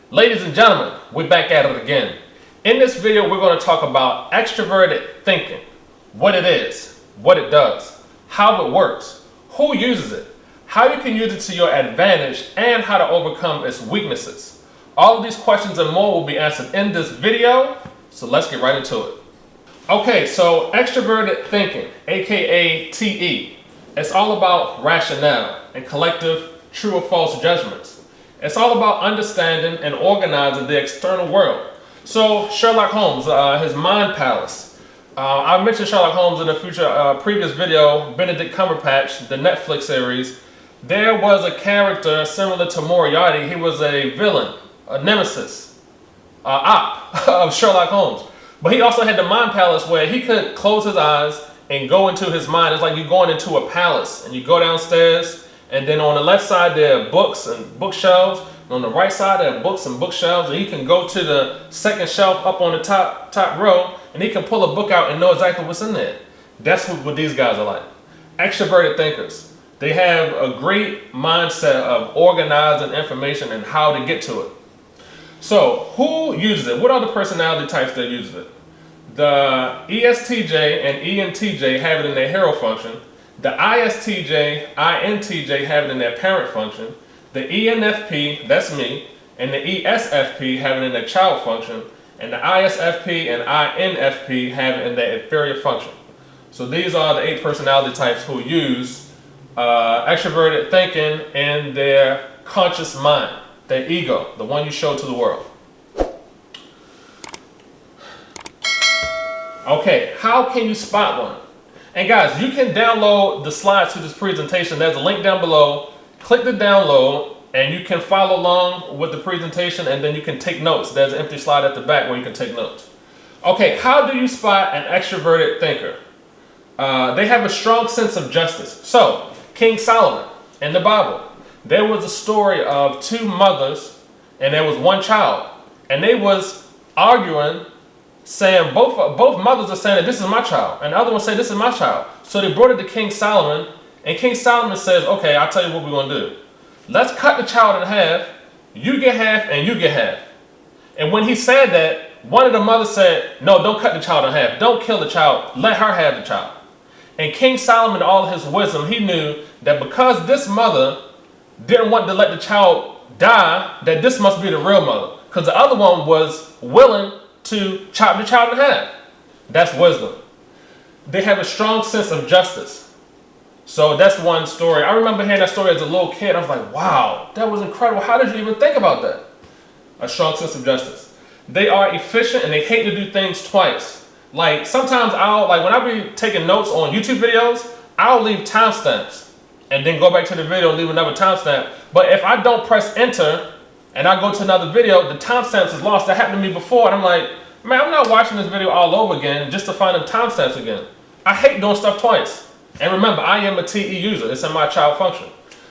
Ladies and gentlemen, we're back at it again. In this video, we're going to talk about extroverted thinking, what it is, what it does, how it works, who uses it, how you can use it to your advantage, and how to overcome its weaknesses. All of these questions and more will be answered in this video, so let's get right into it. Okay, so extroverted thinking, aka TE, it's all about rationale and collective true or false judgments. It's all about understanding and organizing the external world. So Sherlock Holmes, his mind palace. I mentioned Sherlock Holmes in a previous video, Benedict Cumberbatch, the Netflix series. There was a character similar to Moriarty. He was a villain, a nemesis, op of Sherlock Holmes. But he also had the mind palace where he could close his eyes and go into his mind. It's like you're going into a palace and you go downstairs, and then on the left side there are books and bookshelves. And on the right side there are books and bookshelves. And he can go to the second shelf up on the top row, and he can pull a book out and know exactly what's in there. That's what these guys are like. Extroverted thinkers. They have a great mindset of organizing information and how to get to it. So who uses it? What are the personality types that use it? The ESTJ and ENTJ have it in their hero function. The ISTJ, INTJ have it in their parent function. The ENFP, that's me, and the ESFP have it in their child function. And the ISFP and INFP have it in their inferior function. So these are the 8 personality types who use extroverted thinking in their conscious mind, their ego, the one you show to the world. Okay, how can you spot one? And guys, you can download the slides to this presentation. There's a link down below. Click the download and you can follow along with the presentation, and then you can take notes. There's an empty slide at the back where you can take notes. Okay, how do you spot an extroverted thinker? They have a strong sense of justice. So, King Solomon in the Bible, there was a story of 2 mothers and there was 1 child. And they was arguing, saying both mothers are saying that this is my child, and the other one say this is my child. So they brought it to King Solomon, and King Solomon says, okay, I'll tell you what we're going to do. Let's cut the child in half. You get half and you get half. And when he said that, one of the mothers said, no, don't cut the child in half. Don't kill the child. Let her have the child. And King Solomon, all his wisdom, he knew that because this mother didn't want to let the child die, that this must be the real mother. Because the other one was willing to chop the child in half. That's wisdom. They have a strong sense of justice. So that's one story. I remember hearing that story as a little kid. I was like, wow, that was incredible. How did you even think about that? A strong sense of justice. They are efficient and they hate to do things twice. Like sometimes when I be taking notes on YouTube videos, I'll leave timestamps and then go back to the video and leave another timestamp. But if I don't press enter and I go to another video, the timestamps is lost. That happened to me before, and I'm like, man, I'm not watching this video all over again just to find the timestamps again. I hate doing stuff twice. And remember, I am a TE user. It's in my child function.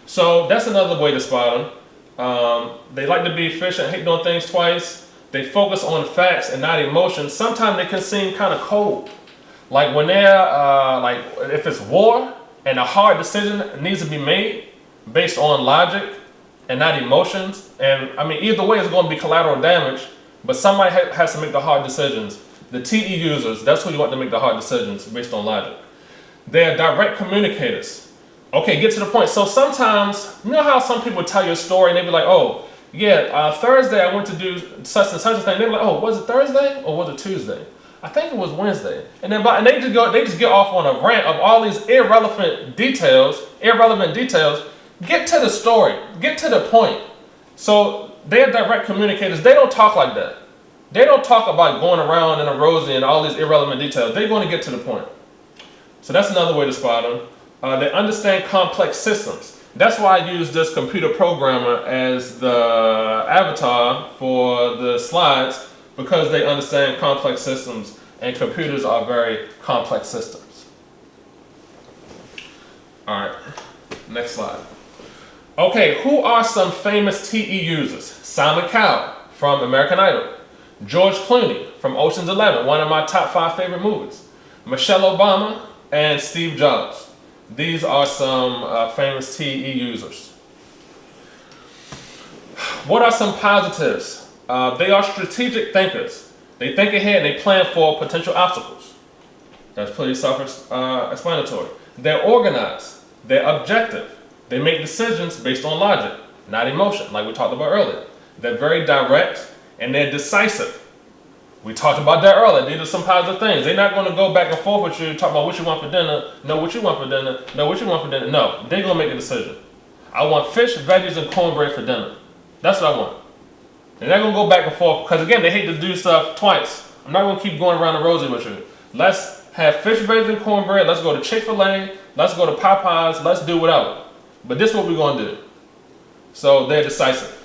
So that's another way to spot them. They like to be efficient, hate doing things twice. They focus on facts and not emotions. Sometimes they can seem kind of cold. Like when they're, if it's war and a hard decision needs to be made based on logic and not emotions. And I mean, either way, it's going to be collateral damage, but somebody has to make the hard decisions. The TE users, that's who you want to make the hard decisions based on logic. They're direct communicators. Okay, get to the point. So sometimes, you know how some people tell you a story and they be like, oh, yeah, Thursday I went to do such and such a thing. They be like, oh, was it Thursday or was it Tuesday? I think it was Wednesday. And they just get off on a rant of all these irrelevant details. Get to the story. Get to the point. So they're direct communicators. They don't talk like that. They don't talk about going around in a rosy and all these irrelevant details. They're going to get to the point. So that's another way to spot them. They understand complex systems. That's why I use this computer programmer as the avatar for the slides, because they understand complex systems, and computers are very complex systems. All right, next slide. Okay, who are some famous TE users? Simon Cowell from American Idol. George Clooney from Ocean's 11, one of my top 5 favorite movies. Michelle Obama and Steve Jobs. These are some famous TE users. What are some positives They are strategic thinkers. They think ahead and they plan for potential obstacles. That's pretty self-explanatory. They're organized. They're objective. They make decisions based on logic, not emotion, like we talked about earlier. They're very direct and they're decisive. We talked about that earlier. These are some positive things. They're not going to go back and forth with you, talk about what you want for dinner. No, what you want for dinner. No, what you want for dinner. No, they're going to make a decision. I want fish, veggies, and cornbread for dinner. That's what I want. They're not going to go back and forth because, again, they hate to do stuff twice. I'm not going to keep going around the rosy with you. Let's have fish, veggies, and cornbread. Let's go to Chick-fil-A. Let's go to Popeyes. Let's do whatever. But this is what we're going to do. So they're decisive.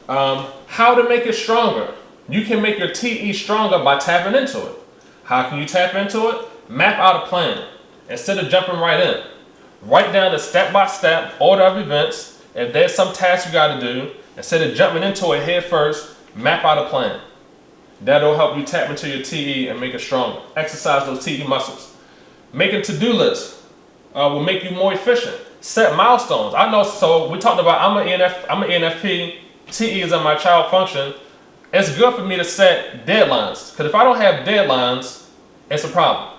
How to make it stronger. You can make your TE stronger by tapping into it. How can you tap into it? Map out a plan instead of jumping right in. Write down the step-by-step order of events. If there's some task you got to do, instead of jumping into it head first, map out a plan. That'll help you tap into your TE and make it stronger. Exercise those TE muscles. Making to-do lists will make you more efficient. Set milestones. I know, so we talked about I'm an ENFP, TE is in my child function. It's good for me to set deadlines, because if I don't have deadlines, it's a problem.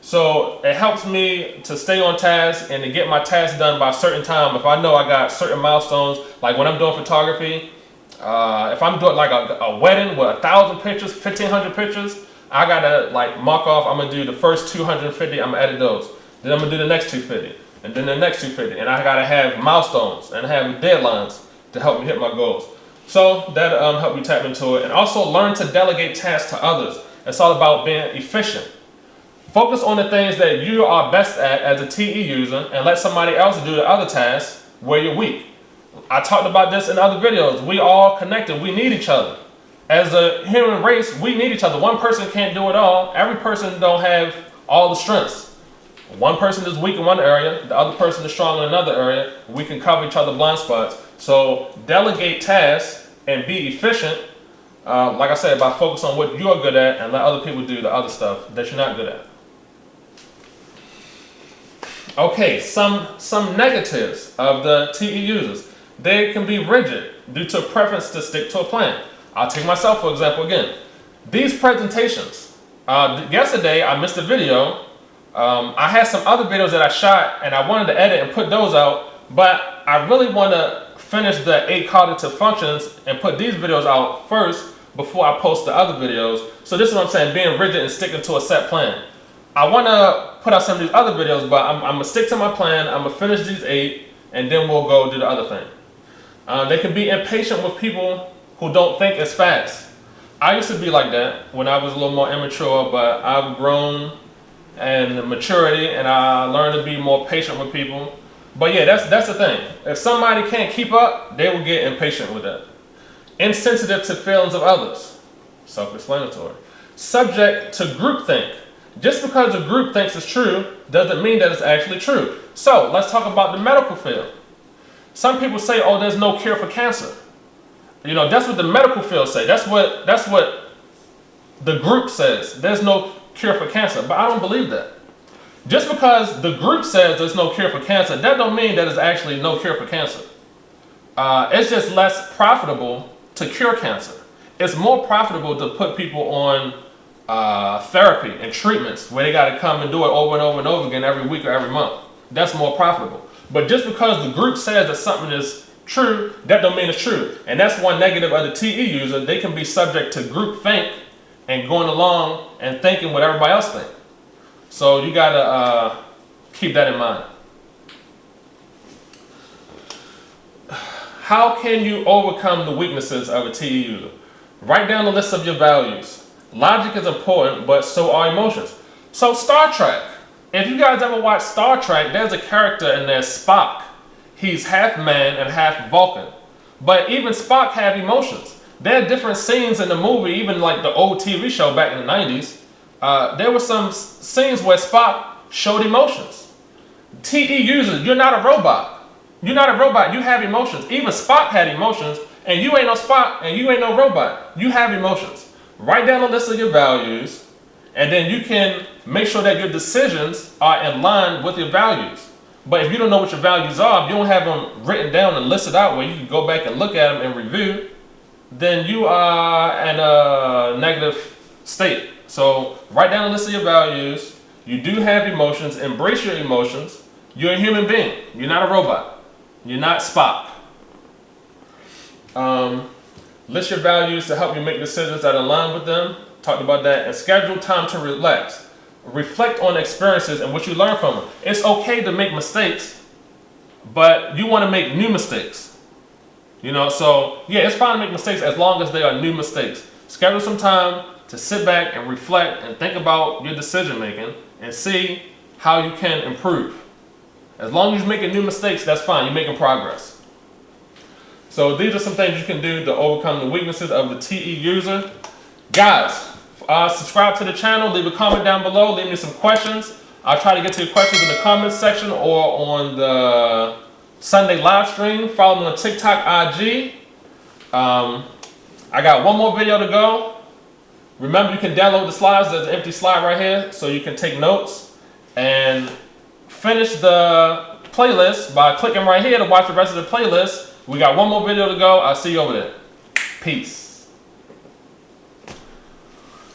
So it helps me to stay on task and to get my tasks done by a certain time. If I know I got certain milestones, like when I'm doing photography, if I'm doing like a wedding with 1,000 pictures, 1,500 pictures, I gotta like mark off, I'm gonna do the first 250, I'm gonna edit those. Then I'm gonna do the next 250, and then the next 250. And I gotta have milestones and have deadlines to help me hit my goals. So that'll help you tap into it. And also learn to delegate tasks to others. It's all about being efficient. Focus on the things that you are best at as a TE user and let somebody else do the other tasks where you're weak. I talked about this in other videos. We all connected. We need each other. As a human race, we need each other. One person can't do it all. Every person don't have all the strengths. One person is weak in one area, the other person is strong in another area. We can cover each other's blind spots. So delegate tasks and be efficient, like I said, by focus on what you're good at and let other people do the other stuff that you're not good at. Okay, some negatives of the TE users. They can be rigid due to a preference to stick to a plan. I'll take myself for example again. These presentations, yesterday I missed a video. I had some other videos that I shot and I wanted to edit and put those out, but I really want to finish the 8 cognitive functions and put these videos out first before I post the other videos. So this is what I'm saying, being rigid and sticking to a set plan. I want to put out some of these other videos, but I'm going to stick to my plan. I'm going to finish these 8 and then we'll go do the other thing. They can be impatient with people who don't think as fast. I used to be like that when I was a little more immature, but I've grown in maturity and I learned to be more patient with people. But yeah, that's the thing. If somebody can't keep up, they will get impatient with that. Insensitive to feelings of others. Self-explanatory. Subject to groupthink. Just because a group thinks it's true doesn't mean that it's actually true. So let's talk about the medical field. Some people say, oh, there's no cure for cancer. You know, that's what the medical field say. That's what the group says. There's no cure for cancer. But I don't believe that. Just because the group says there's no cure for cancer, that don't mean that there's actually no cure for cancer. It's just less profitable to cure cancer. It's more profitable to put people on therapy and treatments where they got to come and do it over and over and over again every week or every month. That's more profitable. But just because the group says that something is true, that don't mean it's true. And that's one negative of the TE user. They can be subject to group think and going along and thinking what everybody else thinks. So you gotta keep that in mind. How can you overcome the weaknesses of a TE user? Write down the list of your values. Logic is important, but so are emotions. So Star Trek. If you guys ever watch Star Trek, there's a character in there, Spock. He's half man and half Vulcan. But even Spock had emotions. There are different scenes in the movie, even like the old TV show back in the 90s. There were some scenes where Spock showed emotions. TE users, you're not a robot. You're not a robot, you have emotions. Even Spock had emotions, and you ain't no Spock, and you ain't no robot. You have emotions. Write down a list of your values, and then you can make sure that your decisions are in line with your values. But if you don't know what your values are, if you don't have them written down and listed out where you can go back and look at them and review, then you are in a negative state. So write down a list of your values. You do have emotions. Embrace your emotions. You're a human being. You're not a robot. You're not Spock. List your values to help you make decisions that align with them. Talked about that. And schedule time to relax. Reflect on experiences and what you learn from them. It's okay to make mistakes, but you want to make new mistakes. You know, so yeah, it's fine to make mistakes as long as they are new mistakes. Schedule some time to sit back and reflect and think about your decision making and see how you can improve. As long as you're making new mistakes, that's fine. You're making progress. So these are some things you can do to overcome the weaknesses of the TE user. Guys, subscribe to the channel. Leave a comment down below. Leave me some questions. I'll try to get to your questions in the comments section or on the Sunday live stream. Follow me on TikTok, IG. I got one more video to go. Remember, you can download the slides. There's an empty slide right here, so you can take notes and finish the playlist by clicking right here to watch the rest of the playlist. We got one more video to go. I'll see you over there. Peace.